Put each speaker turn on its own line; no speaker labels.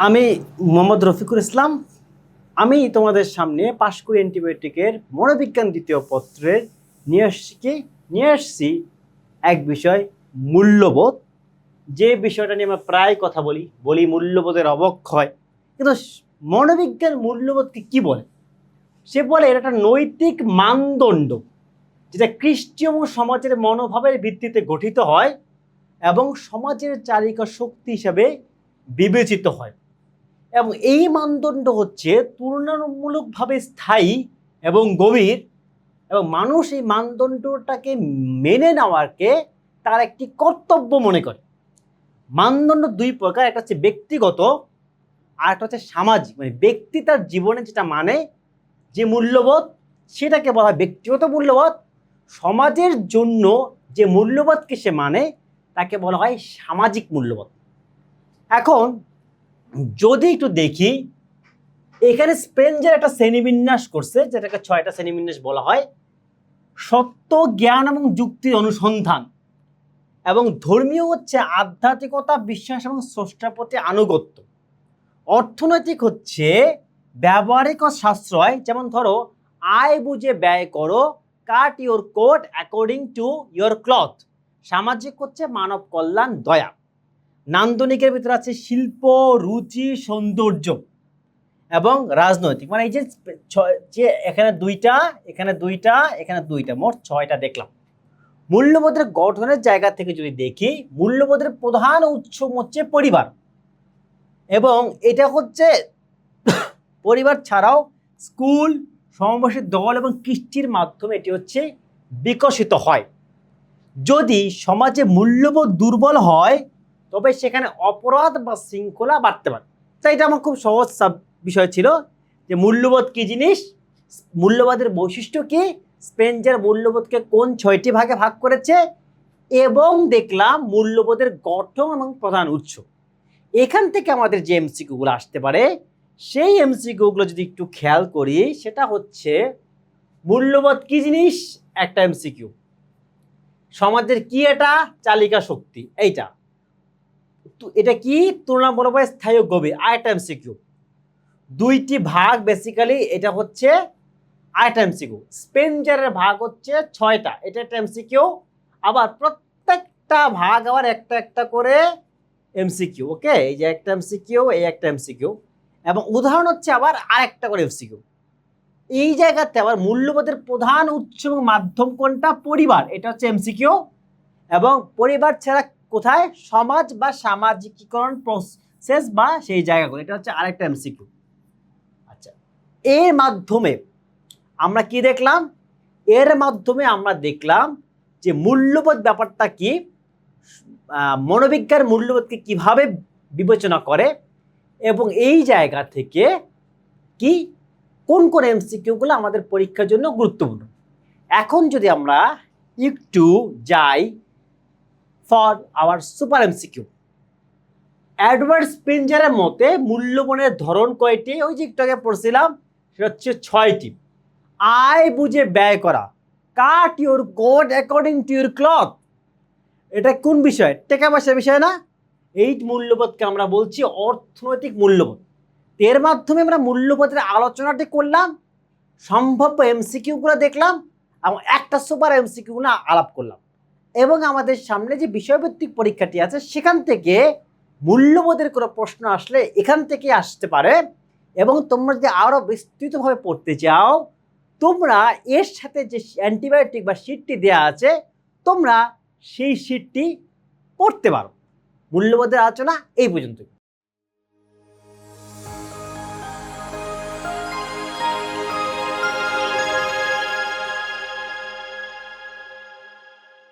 আমি মোহাম্মদ রফিকুল ইসলাম। আমি তোমাদের সামনে পাশকুড়ি অ্যান্টিবায়োটিকের মনোবিজ্ঞান দ্বিতীয় পত্রের নিয়ে আসছি এক বিষয়, মূল্যবোধ। যে বিষয়টা নিয়ে আমরা প্রায় কথা বলি মূল্যবোধের অবক্ষয়। কিন্তু মনোবিজ্ঞান মূল্যবোধকে কি বলে? সে বলে এটা একটা নৈতিক মানদণ্ড যেটা খ্রিস্টীয় সমাজের মনোভাবের ভিত্তিতে গঠিত হয় এবং সমাজের চালিকা শক্তি হিসাবে বিবেচিত হয়। এবং এই মানদণ্ড হচ্ছে তুলনামূলকভাবে স্থায়ী এবং গভীর, এবং মানুষ এই মানদণ্ডটাকে মেনে নেওয়াকে তার একটি কর্তব্য মনে করে। মানদণ্ড দুই প্রকার, একটা হচ্ছে ব্যক্তিগত আর একটা হচ্ছে সামাজিক। মানে ব্যক্তি তার জীবনে যেটা মানে যে মূল্যবোধ সেটাকে বলা হয় ব্যক্তিগত মূল্যবোধ। সমাজের জন্য যে মূল্যবোধকে সে মানে তাকে বলা হয় সামাজিক মূল্যবোধ। এখন যদি একটু দেখি, এখানে স্পেনজার একটা শ্রেণীবিন্যাস করছে যেটাকে 6টা শ্রেণীবিন্যাস বলা হয়। সত্য, জ্ঞান এবং যুক্তির অনুসন্ধান, এবং ধর্মীয় হচ্ছে আধ্যাত্মিকতা, বিশ্বাস এবং স্রষ্টার প্রতি আনুগত্য। অর্থনৈতিক হচ্ছে ব্যবহারিক ও সাশ্রয়, যেমন ধরো আয় বুঝে ব্যয় করো, cut your coat according to your cloth. সামাজিক হচ্ছে মানব কল্যাণ, দয়া। নান্দনিকের ভিতরে আছে শিল্প, রুচি, সৌন্দর্য। এবং রাজনৈতিক মানে এই যে এখানে দুইটা, এখানে দুইটা, এখানে দুইটা, মোট 6টা দেখলাম। মূল্যবোধের গঠনের জায়গা থেকে যদি দেখি, মূল্যবোধের প্রধান উৎস হচ্ছে পরিবার, এবং এটা হচ্ছে পরিবার ছাড়াও স্কুল, সমবয়সী দল এবং কৃষ্টির মাধ্যমে এটি হচ্ছে বিকশিত হয়। যদি সমাজে মূল্যবোধ দুর্বল হয় তবে সেখানে অপরাধ বা শৃঙ্খলা বাড়তে পারে। তাই এটা আমার খুব সহজ বিষয় ছিল যে মূল্যবোধ কি জিনিস, মূল্যবোধের বৈশিষ্ট্য কি, স্পেনজার মূল্যবোধকে কোন 6টি ভাগে ভাগ করেছে, এবং দেখলাম মূল্যবোধের গঠন এবং প্রধান উৎস। এখান থেকে আমাদের যে এমসিকিউগুলো আসতে পারে সেই এমসিকিউগুলো যদি একটু খেয়াল করি, সেটা হচ্ছে মূল্যবোধ কি জিনিস, একটা এমসিকিউ। সমাজের কি এটা, চালিকা শক্তি, এইটা। এটা কি, তুলনামূলকভাবে স্থায়ী গভীর, আরেকটা এমসিকিউ। দুইটি ভাগ বেসিক্যালি, এটা হচ্ছে আরেকটা এমসিকিউ। স্পেনজারের ভাগ হচ্ছে 6টা, এটা একটা এমসিকিউ। আবার প্রত্যেকটা ভাগ আবার একটা একটা করে এমসিকিউ। ওকে, এই যে একটা এমসিকিউ, এই একটা এমসিকিউ, এবং উদাহরণ হচ্ছে আবার আরেকটা করে এমসিকিউ। এই জায়গাতে আবার মূল্যবোধের প্রধান উৎস এবং মাধ্যম কোনটা, পরিবার, এটা হচ্ছে এমসিকিউ। এবং পরিবার ছাড়া কোথায়, সমাজ বা সামাজিকীকরণ প্রসেস বা সেই জায়গাগুলো, এটা হচ্ছে আরেকটা এমসিকিউ। আচ্ছা, এর মাধ্যমে আমরা কি দেখলাম, এর মাধ্যমে আমরা দেখলাম যে মূল্যবোধ ব্যাপারটা কি, মনোবিজ্ঞান মূল্যবোধকে কিভাবে বিবেচনা করে, এবং এই জায়গা থেকে কি কোন কোন এমসিকিউগুলো আমাদের পরীক্ষার জন্য গুরুত্বপূর্ণ। এখন যদি আমরা একটু যাই for our super MCQ. Edward স্পেনজারের মতে মূল্যবোধের ধরন কয়টি, ওই যে একটু আগে পড়ছিলাম, সেটা হচ্ছে 6টি। আয় বুঝে ব্যয় করা, cut your coat according to your cloth. এটা কোন বিষয়, টাকা পয়সার বিষয় না? এই মূল্যবোধকে আমরা বলছি অর্থনৈতিক মূল্যবোধ। এর মাধ্যমে আমরা মূল্যবোধের আলোচনাটি করলাম, সম্ভাব্য এমসিকিউগুলো দেখলাম, এবং একটা সুপার এমসিকিউগুলো আলাপ করলাম। এবং আমাদের সামনে যে বিষয়ভিত্তিক পরীক্ষাটি আছে সেখান থেকে মূল্যবোধের কোনো প্রশ্ন আসলে এখান থেকে আসতে পারে। এবং তোমরা যদি আরও বিস্তৃতভাবে পড়তে চাও, তোমরা এর সাথে যে অ্যান্টিবায়োটিক বা শীটটি দেওয়া আছে, তোমরা সেই শীটটি পড়তে পারো। মূল্যবোধের আলোচনা এই পর্যন্ত।